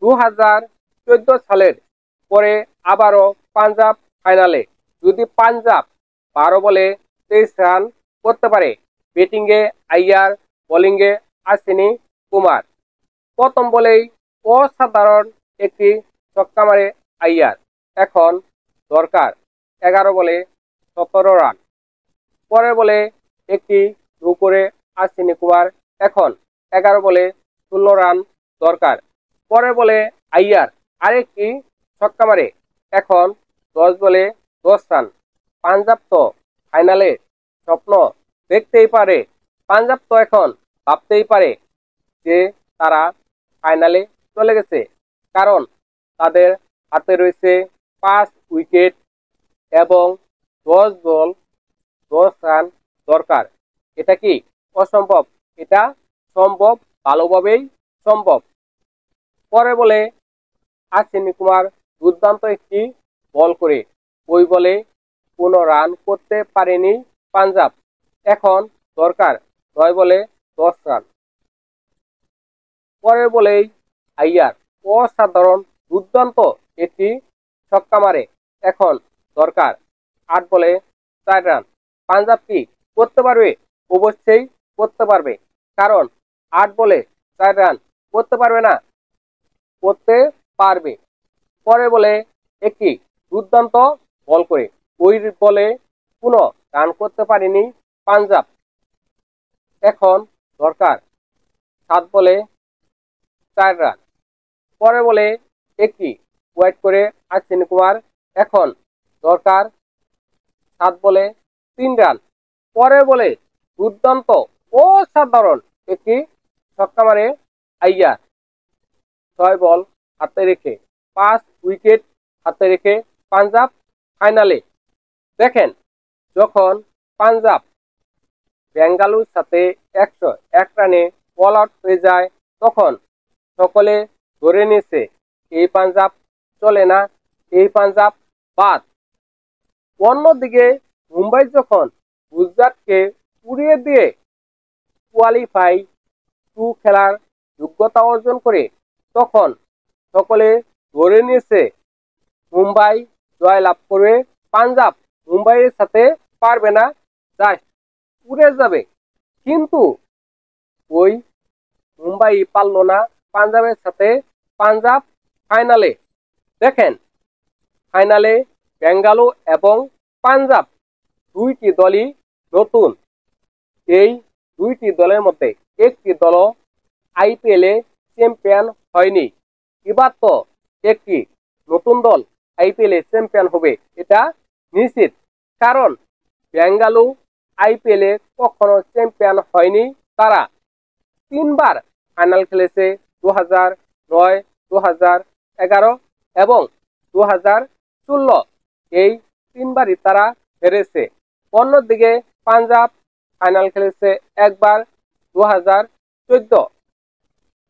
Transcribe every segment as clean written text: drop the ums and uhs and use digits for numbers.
2014 সালের পরে আবারও পাঞ্জাব ফাইনালে। যদি পাঞ্জাব 12 বলে 23 রান করতে পারে, ব্যাটিংয়ে আইয়ার, বোলিংয়ে আশ্বিনী কুমার। প্রথম বলেই অসাধারণ একটি ছক্কা মারে আইয়ার। এখন দরকার 11 বলে 17 রান। পরের বলে একটি ড্র করে আশ্বিনী কুমার। এখন 11 বলে 16 রান দরকার। পরের বলে আইয়ার আরেকটি ছক্কা মারে। এখন 10 বলে 10 রান। পাঞ্জাব তো ফাইনালে স্বপ্ন দেখতেই পারে। পাঞ্জাব তো এখন ভাবতেই পারে যে তারা ফাইনালে চলে গেছে, কারণ তাদের হাতে রয়েছে 5 উইকেট এবং 10 বল 10 রান দরকার। এটা কি অসম্ভব? এটা সম্ভব, ভালোভাবেই সম্ভব। পরে বলে আশ্বিনী কুমার দুর্দান্ত একটি বল করে ওই বলে কোনো রান করতে পারেনি পাঞ্জাব। এখন দরকার 9 বলে 10 রান। পরের বলেই আইয়ার অসাধারণ দুর্দান্ত একটি ছক্কা মারে। এখন দরকার 8 বলে 4 রান। পাঞ্জাব কি করতে পারবে? অবশ্যই করতে পারবে, কারণ 8 বলে 4 রান করতে পারবে না? করতে পারবে। পরে বলে একটি দুর্দান্ত বল করে ওই বলে কোনো রান করতে পারেনি পাঞ্জাব। এখন দরকার 7 বলে 4 রান। পরে বলে একটি ওয়াইড করে আশ্বিনী কুমার। এখন দরকার 7 বলে 3 রান। পরে বলে দুর্দান্ত অসাধারণ একটি ছক্কা মারে আইয়ার। 6 বল হাতে রেখে 5 উইকেট হাতে রেখে পাঞ্জাব ফাইনালে। দেখেন, যখন পাঞ্জাব বেঙ্গালুরুর সাথে 101 রানে অল আউট হয়ে যায়, তখন সকলে ধরে নিয়েছে এই পাঞ্জাব চলে না, এই পাঞ্জাব বাদ। অন্যদিকে মুম্বাই যখন গুজরাটকে উড়িয়ে দিয়ে কোয়ালিফাই 2 খেলার যোগ্যতা অর্জন করে, তখন সকলে ধরে নিয়েছে মুম্বাই জয়লাভ করবে, পাঞ্জাব মুম্বাইয়ের সাথে পারবে না, জাস্ট উড়ে যাবে। কিন্তু ওই মুম্বাই পারল না পাঞ্জাবের সাথে। পাঞ্জাব ফাইনালে। দেখেন, ফাইনালে বেঙ্গালুরু এবং পাঞ্জাব দুইটি দলই নতুন। এই দুইটি দলের মধ্যে একটি দল আইপিএলে চ্যাম্পিয়ন হয়নি। এবার তো একটি নতুন দল আইপিএলে চ্যাম্পিয়ন হবে, এটা নিশ্চিত। কারণ বেঙ্গালুরু আইপিএলে কখনো চ্যাম্পিয়ন হয়নি। তারা 3 বার ফাইনাল খেলেছে, 2009, 2011 এবং 2016। এই 3 বারই তারা হেরেছে। অন্যদিকে পাঞ্জাব ফাইনাল খেলেছে একবার, 2014।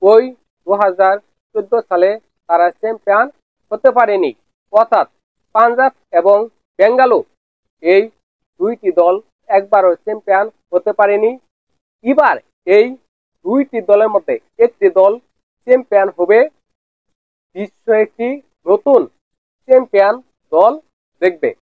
ওই 2014 সালে তারা চ্যাম্পিয়ন হতে পারেনি। অর্থাৎ পাঞ্জাব এবং বেঙ্গালুরু এই দুইটি দল একবারও চ্যাম্পিয়ন হতে পারেনি। এবার এই দুইটি দলের মধ্যে একটি দল চ্যাম্পিয়ন হবে। বিশ্ব একটি নতুন চ্যাম্পিয়ন দল দেখবে।